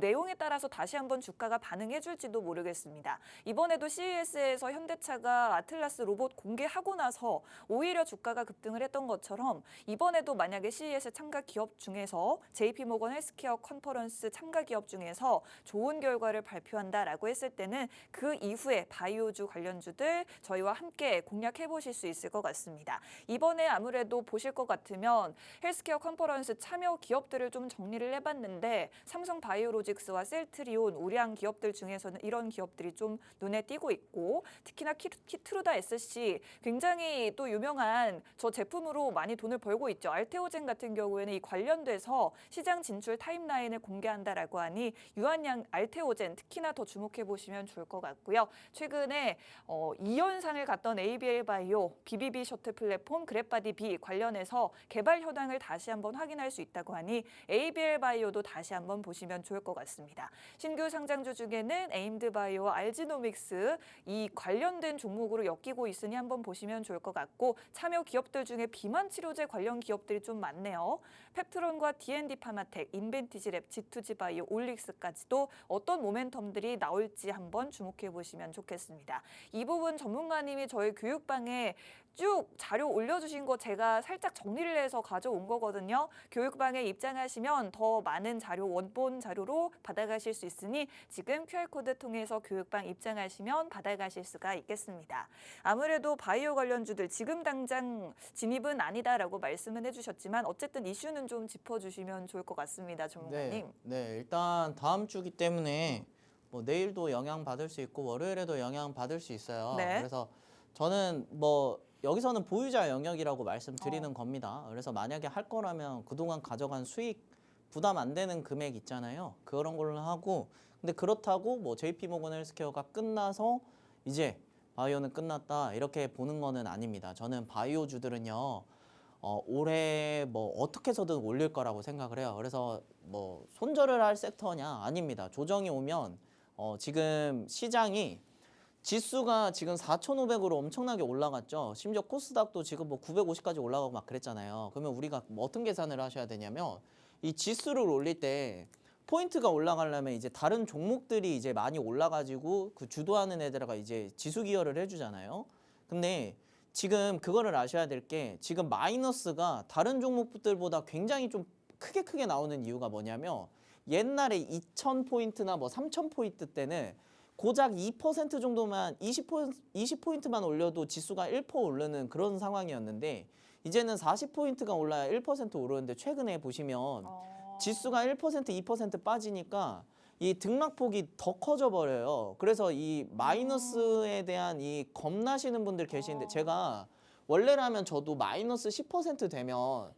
내용에 따라서 다시 한번 주가가 반응해 줄지도 모르겠습니다. 이번에도 CES에서 현대차가 아틀라스 로봇 공개하고 나서 오히려 주가가 급등을 했던 것처럼 이번에도 만약에 CES 참가 기업 중에서 JP모건 헬스케어 컨퍼런스 참가 기업 중에서 좋은 결과를 발표한다라고 했을 때는 그 이후에 바이오주 관련주들 저희와 함께 공략해 보실 수 있을 것 같습니다. 이번에 아무래도 보실 것 같으면 보시면 헬스케어 컨퍼런스 참여 기업들을 좀 정리를 해봤는데 삼성 바이오로직스와 셀트리온, 우량 기업들 중에서는 이런 기업들이 좀 눈에 띄고 있고 특히나 키트루다 SC 굉장히 또 유명한 저 제품으로 많이 돈을 벌고 있죠. 알테오젠 같은 경우에는 이 관련돼서 시장 진출 타임라인을 공개한다라고 하니 유한양 알테오젠 특히나 더 주목해 보시면 좋을 것 같고요. 최근에 2연상을 갔던 ABL 바이오, BBB 셔틀 플랫폼, 그랩바디 B 관련해서 개발 현황을 다시 한번 확인할 수 있다고 하니 ABL 바이오도 다시 한번 보시면 좋을 것 같습니다. 신규 상장주 중에는 에임드 바이오와 알지노믹스 이 관련된 종목으로 엮이고 있으니 한번 보시면 좋을 것 같고 참여 기업들 중에 비만 치료제 관련 기업들이 좀 많네요. 펩트론과 D&D 파마텍, 인벤티지랩, G2G 바이오, 올릭스까지도 어떤 모멘텀들이 나올지 한번 주목해 보시면 좋겠습니다. 이 부분 전문가님이 저희 교육방에 쭉 자료 올려주신 거 제가 살짝 정리를 해서 가져온 거거든요. 교육방에 입장하시면 더 많은 자료, 원본 자료로 받아가실 수 있으니 지금 QR코드 통해서 교육방 입장하시면 받아가실 수가 있겠습니다. 아무래도 바이오 관련주들 지금 당장 진입은 아니다라고 말씀은 해주셨지만 어쨌든 이슈는 좀 짚어주시면 좋을 것 같습니다. 전문가님. 네, 일단 다음 주기 때문에 뭐 내일도 영향 받을 수 있고 월요일에도 영향 받을 수 있어요. 네. 그래서 저는 뭐 여기서는 보유자 영역이라고 말씀드리는 겁니다. 그래서 만약에 할 거라면 그동안 가져간 수익 부담 안 되는 금액 있잖아요. 그런 걸로 하고 근데 그렇다고 뭐 JP모건 헬스케어가 끝나서 이제 바이오는 끝났다 이렇게 보는 거는 아닙니다. 저는 바이오주들은요. 올해 뭐 어떻게 해서든 올릴 거라고 생각을 해요. 그래서 뭐 손절을 할 섹터냐? 아닙니다. 조정이 오면 지금 시장이 지수가 지금 4,500으로 엄청나게 올라갔죠. 심지어 코스닥도 지금 뭐 950까지 올라가고 막 그랬잖아요. 그러면 우리가 뭐 어떤 계산을 하셔야 되냐면 이 지수를 올릴 때 포인트가 올라가려면 이제 다른 종목들이 이제 많이 올라가지고 그 주도하는 애들가 이제 지수 기여를 해주잖아요. 근데 지금 그거를 아셔야 될 게 지금 마이너스가 다른 종목들보다 굉장히 좀 크게 나오는 이유가 뭐냐면 옛날에 2,000포인트나 뭐 3,000포인트 때는 고작 2% 정도만 20포인트만 올려도 지수가 1% 오르는 그런 상황이었는데 이제는 40포인트가 올라야 1% 오르는데 최근에 보시면 지수가 1%, 2% 빠지니까 이 등락폭이 더 커져 버려요. 그래서 이 마이너스에 대한 이 겁나시는 분들 계시는데 제가 원래라면 저도 마이너스 10% 되면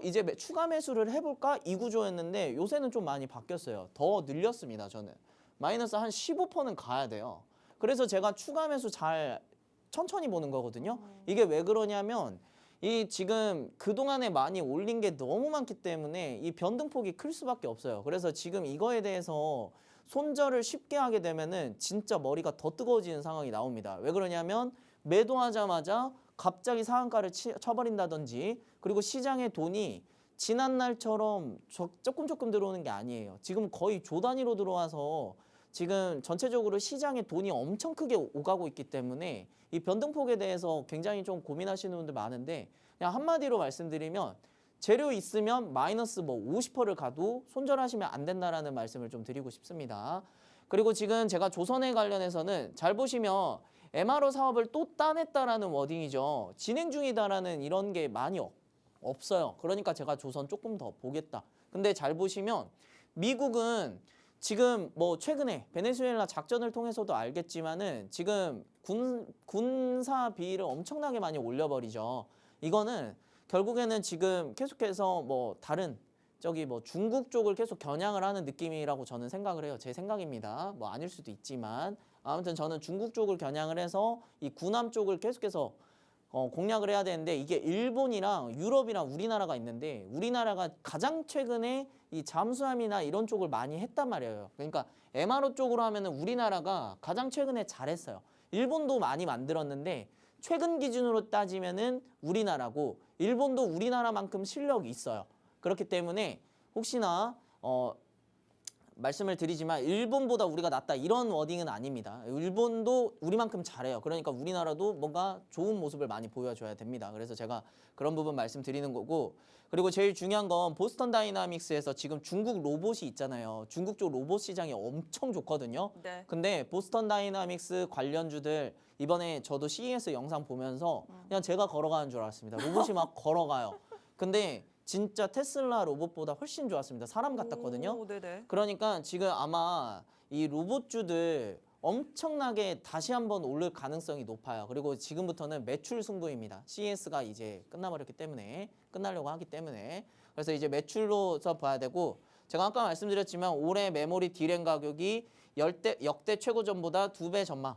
이제 추가 매수를 해볼까 이 구조였는데 요새는 좀 많이 바뀌었어요. 더 늘렸습니다. 저는 마이너스 한 15%는 가야 돼요. 그래서 제가 추가 매수 잘 천천히 보는 거거든요. 이게 왜 그러냐면 이 지금 그동안에 많이 올린 게 너무 많기 때문에 이 변동폭이 클 수밖에 없어요. 그래서 지금 이거에 대해서 손절을 쉽게 하게 되면은 진짜 머리가 더 뜨거워지는 상황이 나옵니다. 왜 그러냐면 매도하자마자 갑자기 상한가를 쳐버린다든지 그리고 시장에 돈이 지난날처럼 조금 들어오는 게 아니에요. 지금 거의 조 단위로 들어와서 지금 전체적으로 시장에 돈이 엄청 크게 오가고 있기 때문에 이 변동폭에 대해서 굉장히 좀 고민하시는 분들 많은데 그냥 한마디로 말씀드리면 재료 있으면 마이너스 뭐 50%를 가도 손절하시면 안 된다라는 말씀을 좀 드리고 싶습니다. 그리고 지금 제가 조선에 관련해서는 잘 보시면 MRO 사업을 또 따냈다라는 워딩이죠. 진행 중이다라는 이런 게 많이 없어요. 그러니까 제가 조선 조금 더 보겠다. 근데 잘 보시면 미국은 지금 뭐 최근에 베네수엘라 작전을 통해서도 알겠지만은 지금 군사 비위를 엄청나게 많이 올려버리죠. 이거는 결국에는 지금 계속해서 뭐 다른 저기 뭐 중국 쪽을 계속 겨냥을 하는 느낌이라고 저는 생각을 해요. 제 생각입니다. 뭐 아닐 수도 있지만 아무튼 저는 중국 쪽을 겨냥을 해서 이 군함 쪽을 계속해서 공략을 해야 되는데 이게 일본이랑 유럽이랑 우리나라가 있는데 우리나라가 가장 최근에 이 잠수함이나 이런 쪽을 많이 했단 말이에요. 그러니까 MRO 쪽으로 하면은 우리나라가 가장 최근에 잘했어요. 일본도 많이 만들었는데 최근 기준으로 따지면은 우리나라고 일본도 우리나라만큼 실력이 있어요. 그렇기 때문에 혹시나 말씀을 드리지만 일본보다 우리가 낫다 이런 워딩은 아닙니다. 일본도 우리만큼 잘해요. 그러니까 우리나라도 뭔가 좋은 모습을 많이 보여줘야 됩니다. 그래서 제가 그런 부분 말씀드리는 거고 그리고 제일 중요한 건 보스턴 다이나믹스에서 지금 중국 로봇이 있잖아요. 중국 쪽 로봇 시장이 엄청 좋거든요. 네. 근데 보스턴 다이나믹스 관련주들 이번에 저도 CES 영상 보면서 그냥 제가 걸어가는 줄 알았습니다. 로봇이 막 걸어가요. 근데 진짜 테슬라 로봇보다 훨씬 좋았습니다. 사람 같았거든요. 오, 네네. 그러니까 지금 아마 이 로봇주들 엄청나게 다시 한번 오를 가능성이 높아요. 그리고 지금부터는 매출 승부입니다. CES가 이제 끝나버렸기 때문에 끝나려고 하기 때문에 그래서 이제 매출로서 봐야 되고 제가 아까 말씀드렸지만 올해 메모리 D램 가격이 역대 최고전보다 2배 전망.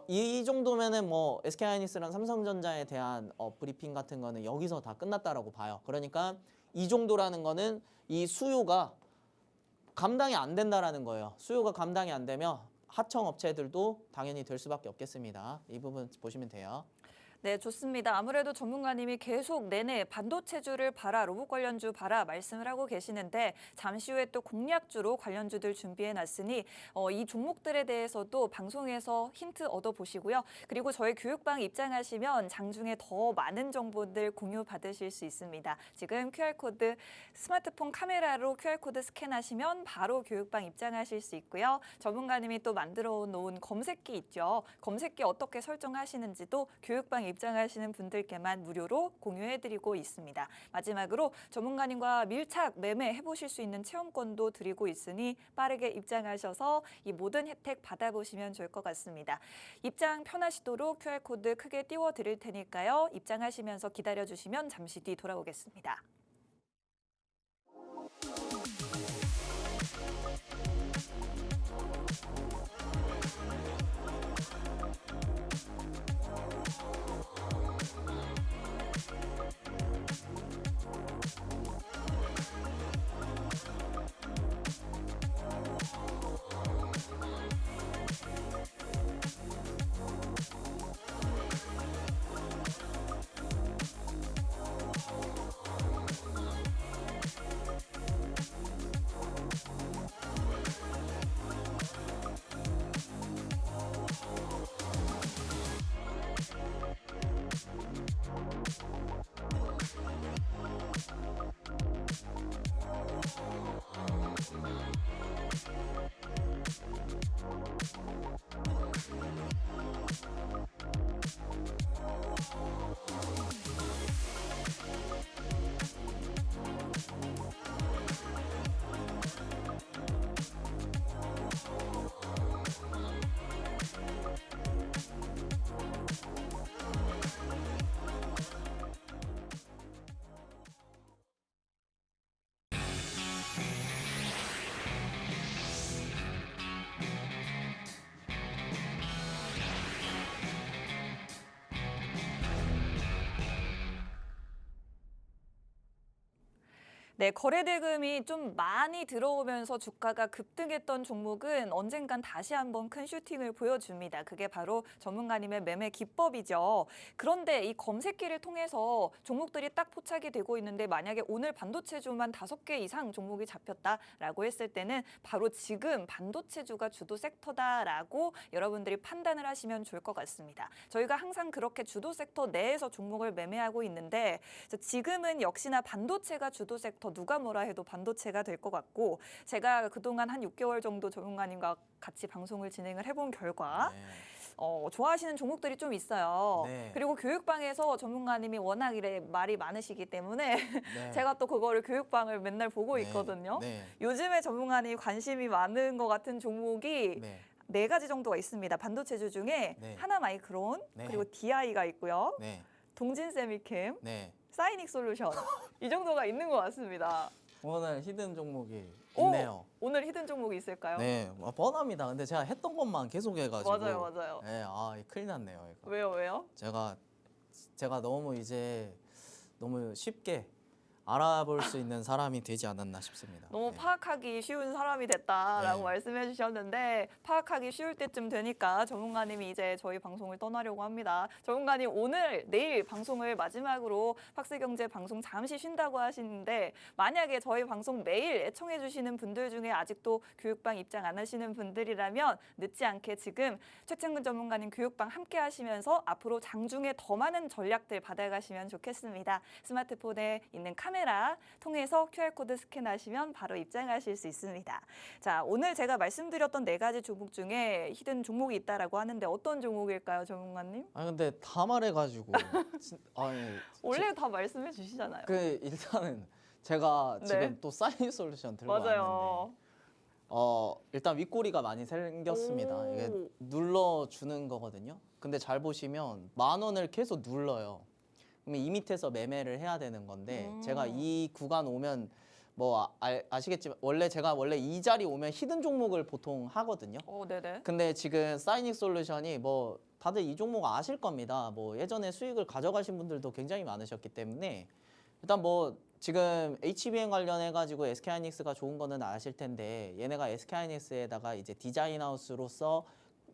이 정도면은 뭐 SK하이닉스랑 삼성전자에 대한 브리핑 같은 거는 여기서 다 끝났다라고 봐요. 그러니까 이 정도라는 거는 이 수요가 감당이 안 된다라는 거예요. 수요가 감당이 안 되면 하청 업체들도 당연히 될 수밖에 없겠습니다. 이 부분 보시면 돼요. 네, 좋습니다. 아무래도 전문가님이 계속 내내 반도체주를 봐라, 로봇 관련주 봐라 말씀을 하고 계시는데 잠시 후에 또 공략주로 관련주들 준비해놨으니 이 종목들에 대해서도 방송에서 힌트 얻어보시고요. 그리고 저희 교육방 입장하시면 장중에 더 많은 정보들 공유 받으실 수 있습니다. 지금 QR코드 스마트폰 카메라로 QR코드 스캔하시면 바로 교육방 입장하실 수 있고요. 전문가님이 또 만들어 놓은 검색기 있죠. 검색기 어떻게 설정하시는지도 교육방 입장하시는 분들께만 무료로 공유해드리고 있습니다. 마지막으로 전문가님과 밀착 매매해보실 수 있는 체험권도 드리고 있으니 빠르게 입장하셔서 이 모든 혜택 받아보시면 좋을 것 같습니다. 입장 편하시도록 QR코드 크게 띄워드릴 테니까요. 입장하시면서 기다려주시면 잠시 뒤 돌아오겠습니다. 네, 거래 대금이 좀 많이 들어오면서 주가가 급등했던 종목은 언젠간 다시 한번 큰 슈팅을 보여줍니다. 그게 바로 전문가님의 매매 기법이죠. 그런데 이 검색기를 통해서 종목들이 딱 포착이 되고 있는데 만약에 오늘 반도체주만 5개 이상 종목이 잡혔다라고 했을 때는 바로 지금 반도체주가 주도 섹터다라고 여러분들이 판단을 하시면 좋을 것 같습니다. 저희가 항상 그렇게 주도 섹터 내에서 종목을 매매하고 있는데 지금은 역시나 반도체가 주도 섹터 누가 뭐라 해도 반도체가 될 것 같고 제가 그동안 한 6개월 정도 전문가님과 같이 방송을 진행을 해본 결과 좋아하시는 종목들이 좀 있어요. 네. 그리고 교육방에서 전문가님이 워낙 이래 말이 많으시기 때문에 네. 제가 또 그거를 교육방을 맨날 보고 있거든요. 네. 요즘에 전문가님이 관심이 많은 것 같은 종목이 네. 4가지 정도가 있습니다. 반도체주 중에 네. 하나마이크론, 네. 그리고 DI가 있고요. 네. 동진세미캠, 네. 사이닉 솔루션 이 정도가 있는 것 같습니다. 오늘 히든 종목이 오! 있네요. 오늘 히든 종목이 있을까요? 네, 뻔합니다. 근데 제가 했던 것만 계속 해가지고. 맞아요. 네, 큰일 났네요. 이거. 왜요? 제가 너무 이제 너무 쉽게 알아볼 수 있는 사람이 되지 않았나 싶습니다. 너무 네. 파악하기 쉬운 사람이 됐다라고 네. 말씀해 주셨는데 파악하기 쉬울 때쯤 되니까 전문가님이 이제 저희 방송을 떠나려고 합니다. 전문가님 오늘 내일 방송을 마지막으로 팍스경제 방송 잠시 쉰다고 하시는데 만약에 저희 방송 매일 애청해 주시는 분들 중에 아직도 교육방 입장 안 하시는 분들이라면 늦지 않게 지금 최창근 전문가님 교육방 함께 하시면서 앞으로 장중에 더 많은 전략들 받아가시면 좋겠습니다. 스마트폰에 있는 카메라 카메라 통해서 QR코드 스캔하시면 바로 입장하실 수 있습니다. 자, 오늘 제가 말씀드렸던 4가지 종목 중에 히든 종목이 있다라고 하는데 어떤 종목일까요, 전문가님? 아 근데 다 말해가지고 아니 원래 다 말씀해 주시잖아요. 일단은 제가 네. 지금 또 사이닉 솔루션 들고 맞아요. 왔는데 일단 윗꼬리가 많이 생겼습니다. 이게 오. 눌러주는 거거든요. 근데 잘 보시면 10,000원을 계속 눌러요. 그러면 이 밑에서 매매를 해야 되는 건데 제가 이 구간 오면 뭐 아시겠지만 제가 원래 이 자리 오면 히든 종목을 보통 하거든요. 네네. 근데 지금 사이닉 솔루션이 뭐 다들 이 종목 아실 겁니다. 뭐 예전에 수익을 가져가신 분들도 굉장히 많으셨기 때문에 일단 뭐 지금 HBM 관련해 가지고 SK하이닉스가 좋은 거는 아실 텐데 얘네가 SK하이닉스에다가 이제 디자인 하우스로서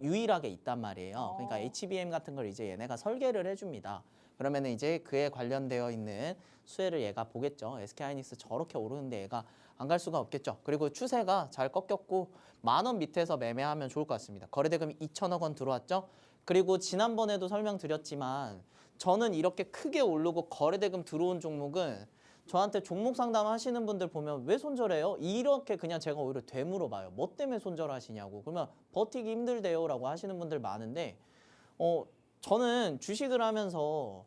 유일하게 있단 말이에요. 그러니까 HBM 같은 걸 이제 얘네가 설계를 해줍니다. 그러면은 이제 그에 관련되어 있는 수혜를 얘가 보겠죠. SK하이닉스 저렇게 오르는데 얘가 안 갈 수가 없겠죠. 그리고 추세가 잘 꺾였고 10,000원 밑에서 매매하면 좋을 것 같습니다. 거래대금이 2천억 원 들어왔죠. 그리고 지난번에도 설명드렸지만 저는 이렇게 크게 오르고 거래대금 들어온 종목은 저한테 종목 상담하시는 분들 보면 왜 손절해요? 이렇게 그냥 제가 오히려 되물어봐요. 뭐 때문에 손절하시냐고. 그러면 버티기 힘들대요 라고 하시는 분들 많은데 저는 주식을 하면서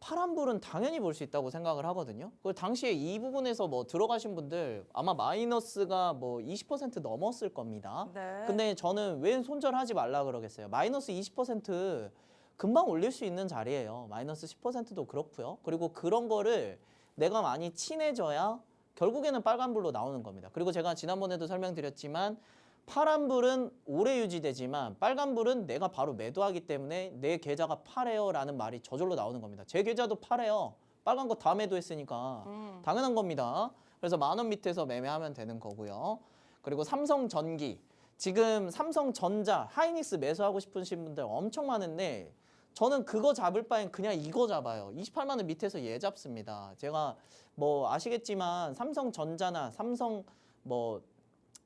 파란불은 당연히 볼 수 있다고 생각을 하거든요. 그 당시에 이 부분에서 뭐 들어가신 분들 아마 마이너스가 뭐 20% 넘었을 겁니다. 네. 근데 저는 왜 손절하지 말라 그러겠어요. 마이너스 20% 금방 올릴 수 있는 자리예요. 마이너스 10%도 그렇고요. 그리고 그런 거를 내가 많이 친해져야 결국에는 빨간불로 나오는 겁니다. 그리고 제가 지난번에도 설명드렸지만 파란불은 오래 유지되지만 빨간불은 내가 바로 매도하기 때문에 내 계좌가 파래요 라는 말이 저절로 나오는 겁니다. 제 계좌도 파래요. 빨간 거 다 매도했으니까 당연한 겁니다. 그래서 10,000원 밑에서 매매하면 되는 거고요. 그리고 삼성전기 지금 삼성전자 하이닉스 매수하고 싶으신 분들 엄청 많은데 저는 그거 잡을 바엔 그냥 이거 잡아요. 28만 원 밑에서 얘 잡습니다. 제가 뭐 아시겠지만 삼성전자나 삼성 뭐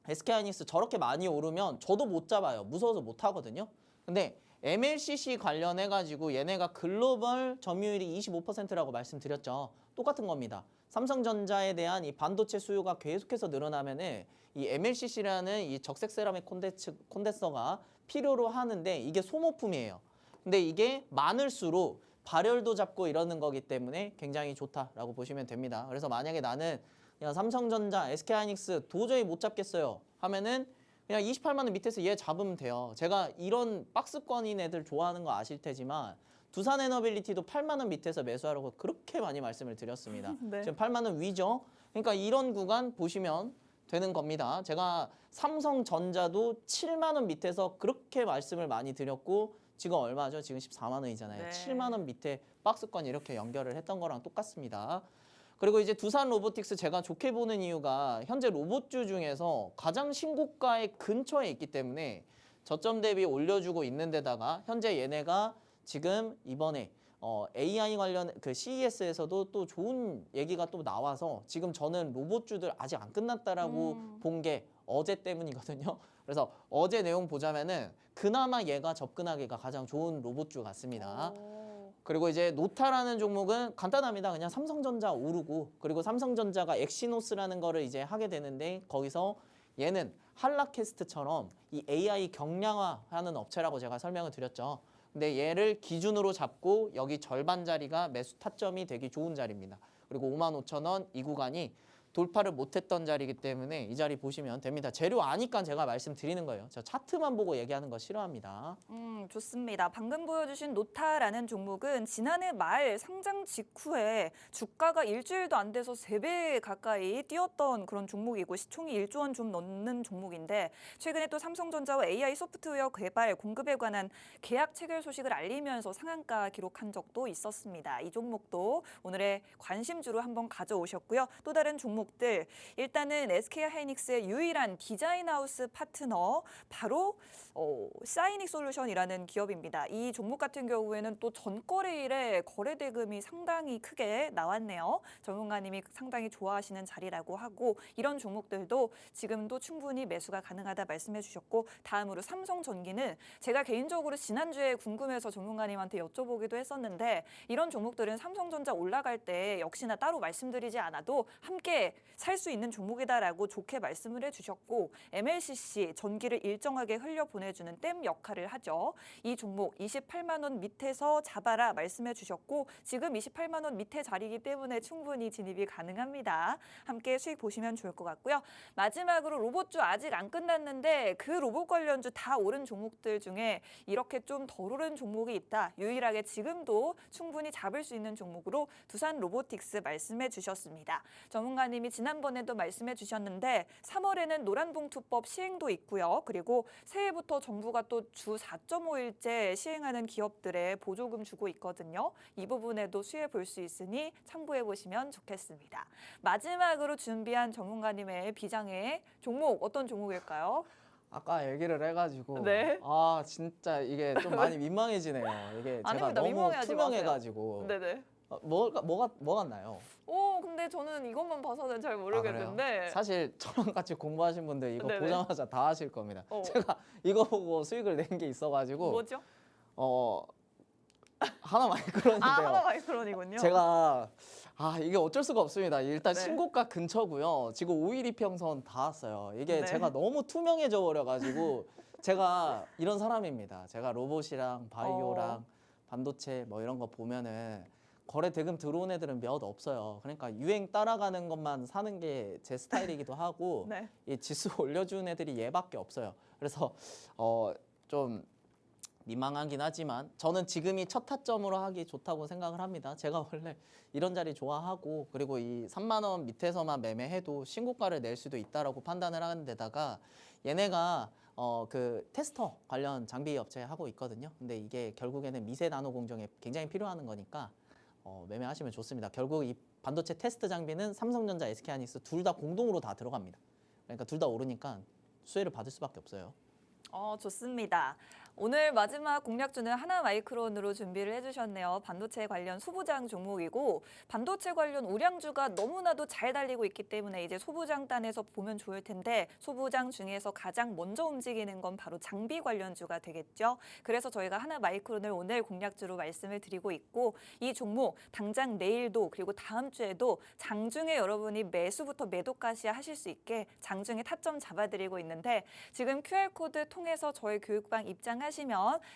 SK하이닉스 저렇게 많이 오르면 저도 못 잡아요. 무서워서 못 하거든요. 근데 MLCC 관련해 가지고 얘네가 글로벌 점유율이 25%라고 말씀드렸죠. 똑같은 겁니다. 삼성전자에 대한 이 반도체 수요가 계속해서 늘어나면은 이 MLCC라는 이 적색 세라믹 콘덴서가 필요로 하는데 이게 소모품이에요. 근데 이게 많을수록 발열도 잡고 이러는 거기 때문에 굉장히 좋다라고 보시면 됩니다. 그래서 만약에 나는 그냥 삼성전자, SK하이닉스 도저히 못 잡겠어요 하면은 그냥 28만 원 밑에서 얘 잡으면 돼요. 제가 이런 박스권인 애들 좋아하는 거 아실 테지만 두산에너빌리티도 8만 원 밑에서 매수하라고 그렇게 많이 말씀을 드렸습니다. 네. 지금 8만 원 위죠. 그러니까 이런 구간 보시면 되는 겁니다. 제가 삼성전자도 7만 원 밑에서 그렇게 말씀을 많이 드렸고 지금 얼마죠? 지금 14만 원이잖아요. 네. 7만 원 밑에 박스권 이렇게 연결을 했던 거랑 똑같습니다. 그리고 이제 두산 로보틱스 제가 좋게 보는 이유가 현재 로봇주 중에서 가장 신고가의 근처에 있기 때문에 저점 대비 올려주고 있는 데다가 현재 얘네가 지금 이번에 AI 관련 그 CES에서도 또 좋은 얘기가 또 나와서 지금 저는 로봇주들 아직 안 끝났다라고 본 게 어제 때문이거든요. 그래서 어제 내용 보자면은 그나마 얘가 접근하기가 가장 좋은 로봇주 같습니다. 그리고 이제 노타라는 종목은 간단합니다. 그냥 삼성전자 오르고 그리고 삼성전자가 엑시노스라는 거를 이제 하게 되는데 거기서 얘는 한라캐스트처럼 이 AI 경량화하는 업체라고 제가 설명을 드렸죠. 근데 얘를 기준으로 잡고 여기 절반 자리가 매수 타점이 되기 좋은 자리입니다. 그리고 55,000원 이 구간이 돌파를 못했던 자리이기 때문에 이 자리 보시면 됩니다. 재료 아니까 제가 말씀드리는 거예요. 저 차트만 보고 얘기하는 거 싫어합니다. 좋습니다. 방금 보여주신 노타라는 종목은 지난해 말 상장 직후에 주가가 일주일도 안 돼서 3배 가까이 뛰었던 그런 종목이고 시총이 1조 원 좀 넘는 종목인데 최근에 또 삼성전자와 AI 소프트웨어 개발 공급에 관한 계약 체결 소식을 알리면서 상한가 기록한 적도 있었습니다. 이 종목도 오늘의 관심주로 한번 가져오셨고요. 또 다른 종목 종목들. 일단은 SK하이닉스의 유일한 디자인하우스 파트너 바로 사이닉 솔루션이라는 기업입니다. 이 종목 같은 경우에는 또 전거래일에 거래 대금이 상당히 크게 나왔네요. 전문가님이 상당히 좋아하시는 자리라고 하고 이런 종목들도 지금도 충분히 매수가 가능하다 말씀해 주셨고 다음으로 삼성전기는 제가 개인적으로 지난주에 궁금해서 전문가님한테 여쭤보기도 했었는데 이런 종목들은 삼성전자 올라갈 때 역시나 따로 말씀드리지 않아도 함께 살 수 있는 종목이다라고 좋게 말씀을 해주셨고 MLCC 전기를 일정하게 흘려보내주는 댐 역할을 하죠. 이 종목 28만 원 밑에서 잡아라 말씀해 주셨고 지금 28만 원 밑에 자리이기 때문에 충분히 진입이 가능합니다. 함께 수익 보시면 좋을 것 같고요. 마지막으로 로봇주 아직 안 끝났는데 그 로봇 관련주 다 오른 종목들 중에 이렇게 좀 덜 오른 종목이 있다. 유일하게 지금도 충분히 잡을 수 있는 종목으로 두산 로보틱스 말씀해 주셨습니다. 전문가님이 지난번에도 말씀해 주셨는데 3월에는 노란봉투법 시행도 있고요. 그리고 새해부터 정부가 또 주 4.5일째 시행하는 기업들의 보조금 주고 있거든요. 이 부분에도 수혜 볼 수 있으니 참고해 보시면 좋겠습니다. 마지막으로 준비한 전문가님의 비장의 종목 어떤 종목일까요? 아까 얘기를 해가지고 네. 아 진짜 이게 좀 많이 민망해지네요. 이게 제가 아닙니다. 너무 민망해하지 투명해가지고 네네. 뭐 같나요? 근데 저는 이것만 봐서는 잘 그래요? 모르겠는데. 사실 저랑 같이 공부하신 분들 이거 네네. 보자마자 다 하실 겁니다. 어. 제가 이거 보고 수익을 낸 게 있어가지고 뭐죠? 하나 마이크론인데요. 하나 마이크론이군요. 제가 이게 어쩔 수가 없습니다. 일단 네. 신고가 근처고요. 지금 5일 이평선 다 왔어요. 이게 네. 제가 너무 투명해져 버려가지고 제가 이런 사람입니다. 제가 로봇이랑 바이오랑 반도체 뭐 이런 거 보면은 거래 대금 들어온 애들은 몇 없어요. 그러니까 유행 따라가는 것만 사는 게 제 스타일이기도 하고 네. 이 지수 올려준 애들이 얘밖에 없어요. 그래서 좀 민망하긴 하지만 저는 지금이 첫 타점으로 하기 좋다고 생각을 합니다. 제가 원래 이런 자리 좋아하고 그리고 이 3만 원 밑에서만 매매해도 신고가를 낼 수도 있다라고 판단을 하는 데다가 얘네가 그 테스터 관련 장비 업체 하고 있거든요. 근데 이게 결국에는 미세 나노 공정에 굉장히 필요한 거니까 매매하시면 좋습니다. 결국 이 반도체 테스트 장비는 삼성전자, SK하이닉스 둘 다 공동으로 다 들어갑니다. 그러니까 둘 다 오르니까 수혜를 받을 수밖에 없어요. 좋습니다. 오늘 마지막 공략주는 하나마이크론으로 준비를 해주셨네요. 반도체 관련 소부장 종목이고 반도체 관련 우량주가 너무나도 잘 달리고 있기 때문에 이제 소부장단에서 보면 좋을 텐데 소부장 중에서 가장 먼저 움직이는 건 바로 장비 관련주가 되겠죠. 그래서 저희가 하나마이크론을 오늘 공략주로 말씀을 드리고 있고 이 종목 당장 내일도 그리고 다음 주에도 장중에 여러분이 매수부터 매도까지 하실 수 있게 장중에 타점 잡아드리고 있는데 지금 QR코드 통해서 저희 교육방 입장하시면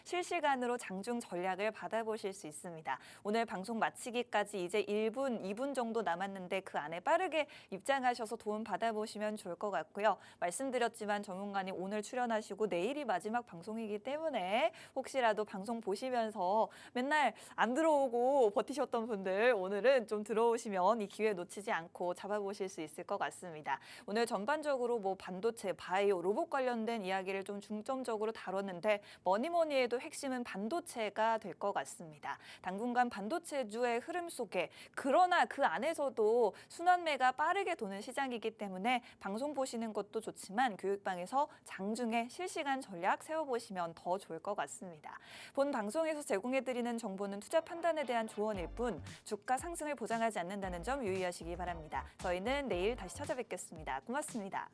실시간으로 장중 전략을 받아보실 수 있습니다. 오늘 방송 마치기까지 이제 1분, 2분 정도 남았는데 그 안에 빠르게 입장하셔서 도움 받아보시면 좋을 것 같고요. 말씀드렸지만 전문가님 오늘 출연하시고 내일이 마지막 방송이기 때문에 혹시라도 방송 보시면서 맨날 안 들어오고 버티셨던 분들 오늘은 좀 들어오시면 이 기회 놓치지 않고 잡아보실 수 있을 것 같습니다. 오늘 전반적으로 뭐 반도체, 바이오, 로봇 관련된 이야기를 좀 중점적으로 다뤘는데 뭐니 해도 핵심은 반도체가 될 것 같습니다. 당분간 반도체주의 흐름 속에 그러나 그 안에서도 순환매가 빠르게 도는 시장이기 때문에 방송 보시는 것도 좋지만 교육방에서 장중에 실시간 전략 세워보시면 더 좋을 것 같습니다. 본 방송에서 제공해드리는 정보는 투자 판단에 대한 조언일 뿐 주가 상승을 보장하지 않는다는 점 유의하시기 바랍니다. 저희는 내일 다시 찾아뵙겠습니다. 고맙습니다.